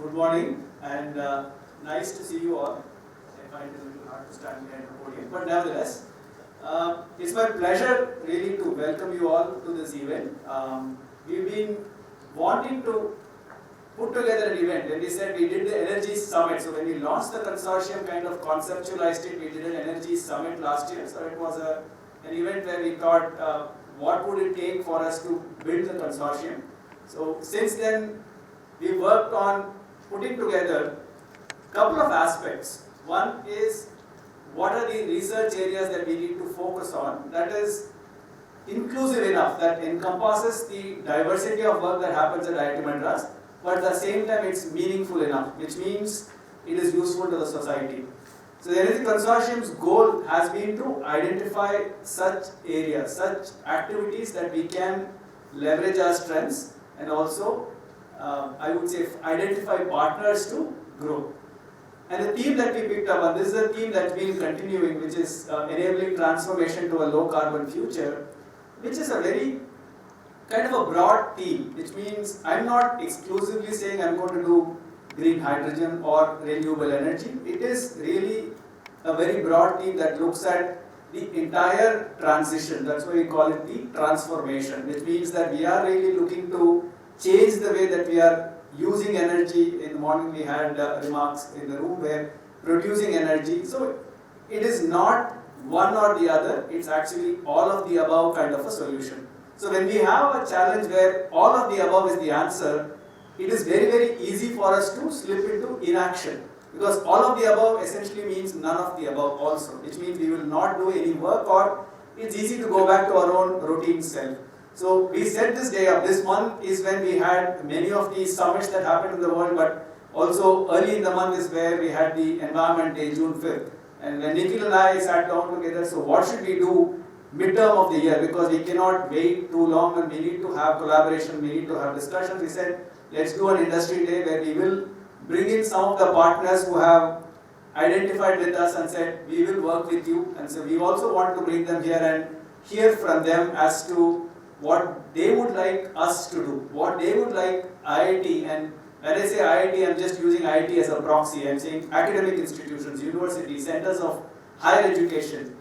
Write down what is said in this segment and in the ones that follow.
Good morning, and nice to see you all. I find it a little hard to stand behind the podium, but nevertheless, it's my pleasure really to welcome you all to this event. We've been wanting to put together an event. When we said we did the Energy Summit, so when we launched the consortium, kind of conceptualized it, we did an Energy Summit last year. So it was an event where we thought, what would it take for us to build the consortium? So since then, we worked on putting together a couple of aspects. One is, what are the research areas that we need to focus on that is inclusive enough, that encompasses the diversity of work that happens at IIT Madras, but at the same time it's meaningful enough, which means it is useful to the society. So the Energy Consortium's goal has been to identify such areas, such activities that we can leverage our strengths and also, I would say, identify partners to grow. And the theme that we picked up, and this is a theme that's been continuing, which is enabling transformation to a low carbon future, which is a very kind of a broad theme, which means I'm not exclusively saying I'm going to do green hydrogen or renewable energy. It is really a very broad theme that looks at the entire transition. That's why we call it the transformation, which means that we are really looking to change the way that we are using energy. In the morning we had remarks in the room where producing energy. So it is not one or the other, it's actually all of the above kind of a solution. So when we have a challenge where all of the above is the answer, it is very, very easy for us to slip into inaction. Because all of the above essentially means none of the above also, which means we will not do any work, or it's easy to go back to our own routine self. So we set this day up. This month is when we had many of these summits that happened in the world, but also early in the month is where we had the Environment Day, June 5th. And when Nikhil and I sat down together, so what should we do midterm of the year? Because we cannot wait too long and we need to have collaboration, we need to have discussions. We said, let's do an industry day where we will bring in some of the partners who have identified with us and said, we will work with you. And so we also want to bring them here and hear from them as to what they would like us to do, what they would like IIT, and when I say IIT, I'm just using IIT as a proxy. I'm saying academic institutions, universities, centers of higher education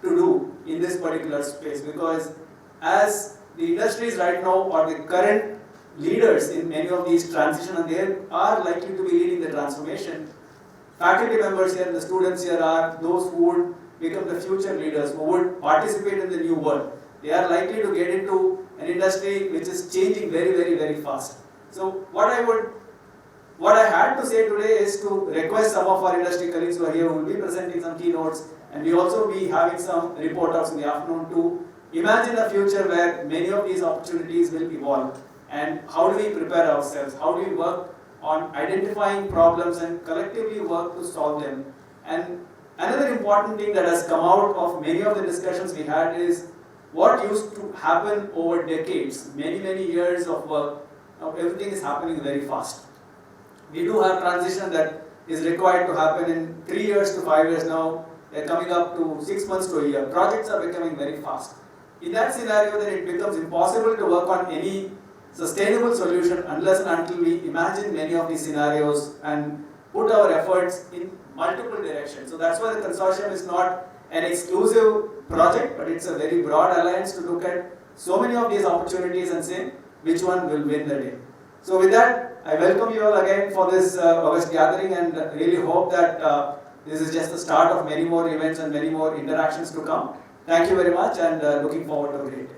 to do in this particular space, because as the industries right now or the current leaders in many of these transitions, and they are likely to be leading the transformation, faculty members here and the students here are those who would become the future leaders, who would participate in the new world. They are likely to get into an industry which is changing very, very, very fast. So what I had to say today is to request some of our industry colleagues who are here, who will be presenting some keynotes, and we also be having some report outs in the afternoon, to imagine a future where many of these opportunities will evolve. And how do we prepare ourselves? How do we work on identifying problems and collectively work to solve them? And another important thing that has come out of many of the discussions we had is what used to happen over decades, many, many years of work. Now everything is happening very fast. We do have transition that is required to happen in 3 years to 5 years now. They're coming up to 6 months to a year. Projects are becoming very fast. In that scenario, then it becomes impossible to work on any sustainable solution unless and until we imagine many of these scenarios and put our efforts in multiple directions. So that's why the consortium is not an exclusive project, but it's a very broad alliance to look at so many of these opportunities and say which one will win the day. So with that, I welcome you all again for this August gathering, and really hope that this is just the start of many more events and many more interactions to come. Thank you very much, and looking forward to a great day.